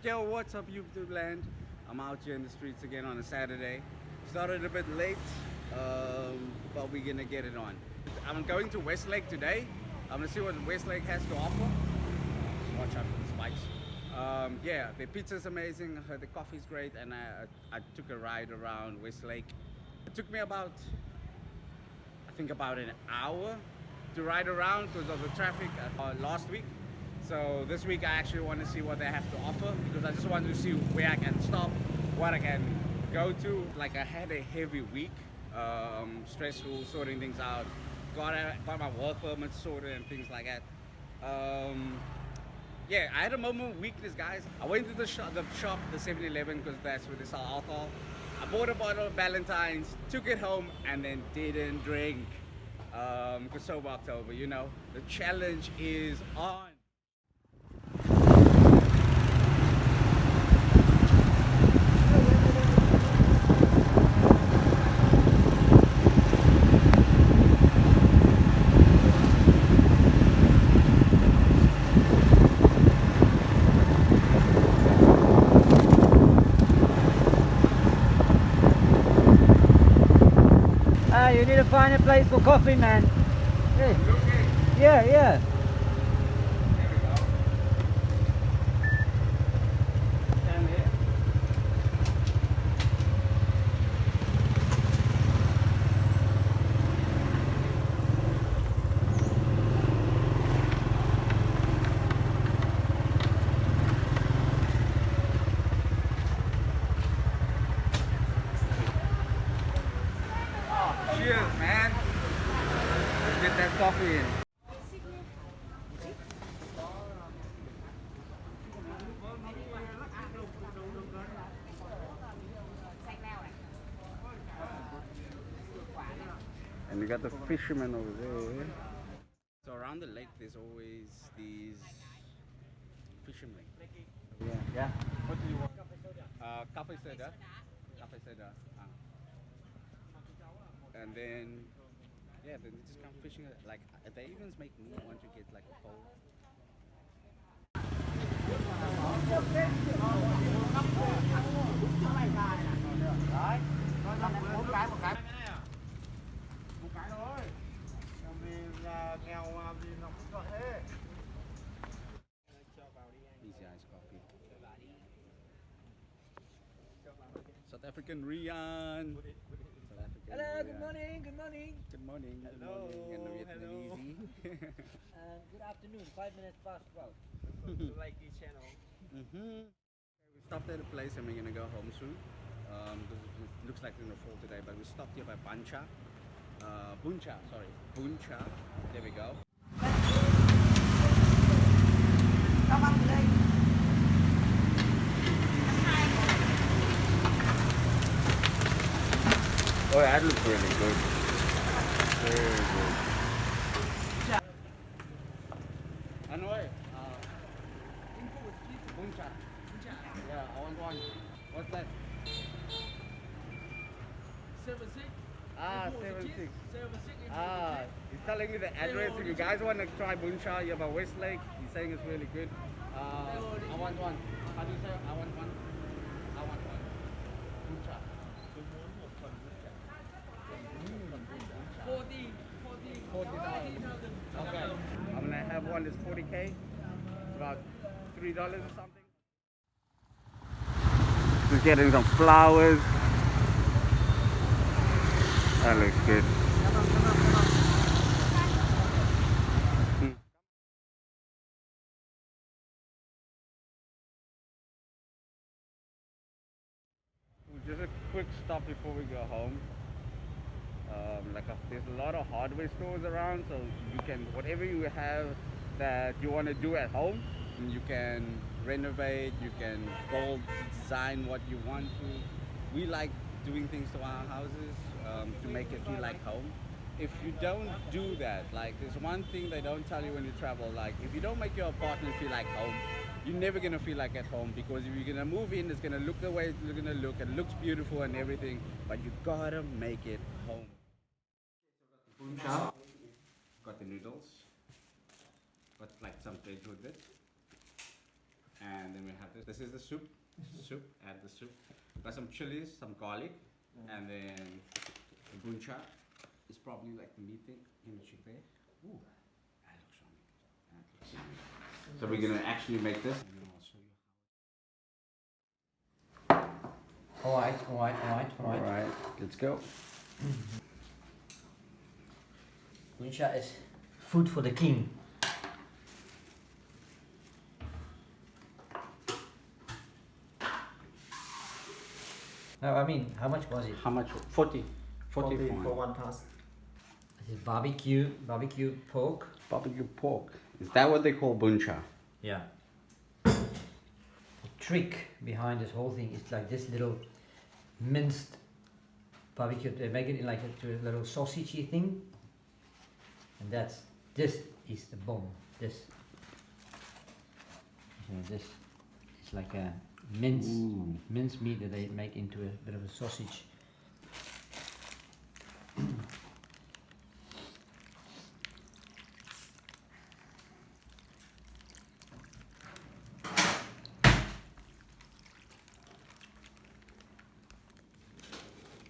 Yo, what's up YouTube land? I'm out here in the streets again on a Saturday. Started a bit late, but we're gonna get it on. I'm going to Westlake today. I'm gonna see what Westlake has to offer. Just watch out for the spikes. Yeah, the pizza's amazing. I heard the coffee's great, and I took a ride around Westlake. It took me about, I think about an hour to ride around because of the traffic last week. So this week I actually want to see what they have to offer because I just want to see where I can stop, what I can go to. Like I had a heavy week, stressful, sorting things out, got my work permit sorted and things like that. Yeah, I had a moment of weakness, guys. I went to the shop, the 7-Eleven, because that's where they sell alcohol. I bought a bottle of Valentine's, took it home, and then didn't drink. Because sober October, you know, the challenge is on. You need to find a place for coffee, man. Hey. Yeah, yeah. There we go. Stand here. Cheers, man. Let's get that coffee in. And we got the fishermen over there. So around the lake, there's always these fishermen. Yeah. What do you want? Coffee soda. Coffee soda. And then, yeah, then they just come fishing. Like, they even make me want to get like a pole. Easy iced coffee. South African Rian. South African Hello, Rian. good morning, good morning. Good morning. Hello, Good morning. And hello. Good afternoon, 5 minutes past 12. To like this channel. We stopped at a place and we're gonna go home soon. Because it looks like it's gonna fall today, but we stopped here by Bun Cha. Bun Cha, sorry. Bun Cha. There we go. Oh, that looks really good. Very good. Anyway, Bun Cha. Yeah, I want one. What's that? 76. 76. 76. He's telling me the address. If you guys want to try Bun Cha, you're by Westlake. He's saying it's really good. I want one. How do you say? I want one. I want one. Bun Cha. 40,000. Okay. I'm gonna have one that's 40K. It's about $3 or something. Just getting some flowers. That looks good. Just a quick stop before we go home. There's a lot of hardware stores around, so you can, whatever you have that you want to do at home, you can renovate, you can build, design what you want to. We like doing things to our houses to make it feel like home. If you don't do that, like there's one thing they don't tell you when you travel, like if you don't make your apartment feel like home, you're never gonna feel like at home, because if you're gonna move in, it's gonna look the way it's gonna look, and it looks beautiful and everything, but you gotta make it home. Bun Cha. Got the noodles, got like some veg with it, and then we have this. The This is the soup. Soup. Add the soup. Got some chilies, some garlic, and then the Bun Cha is probably like the meat thing. Let me check there. Ooh, that looks yummy. That looks yummy. So we're gonna actually make this. And then I'll show you. Alright. Alright, let's go. Bun Cha is food for the king. No, I mean, how much was it? How much? 40. 40 for pound. one task. This is barbecue pork. Barbecue pork. Is that what they call Bun Cha? Yeah. The trick behind this whole thing is like this little minced barbecue. They make it in like a little sausagey thing, and this is the bomb. This is like a mince meat that they make into a bit of a sausage.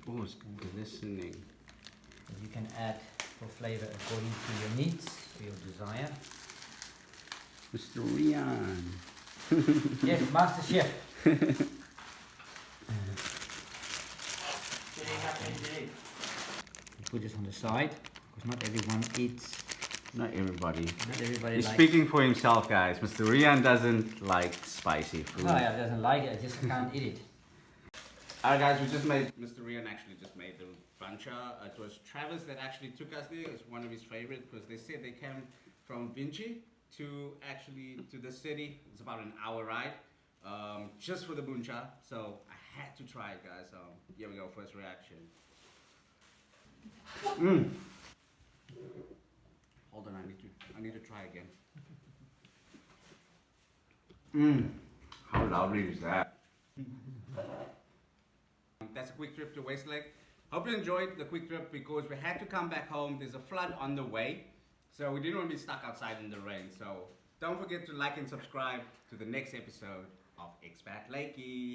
Oh, it's glistening. You can add for flavor according to your needs or your desire. Mr. Rian. Yes, Master Chef. You put this on the side because not everyone eats. Not everybody. Not everybody He's likes. speaking for himself, guys. Mr. Rian doesn't like spicy food. No, yeah, doesn't like it. I just can't eat it. Alright guys, we just made, Mr. Rian actually just made the Bun Cha. It was Travis that actually took us there. It's one of his favorite because they said they came from Vinci to the city. It's about an hour ride just for the Bun Cha. So I had to try it, guys. Here we go, first reaction. Hold on, I need to try again. How lovely is that? That's a quick trip to Westlake. Hope you enjoyed the quick trip because we had to come back home. There's a flood on the way, so we didn't want to be stuck outside in the rain. So don't forget to like and subscribe to the next episode of Expat Lakey.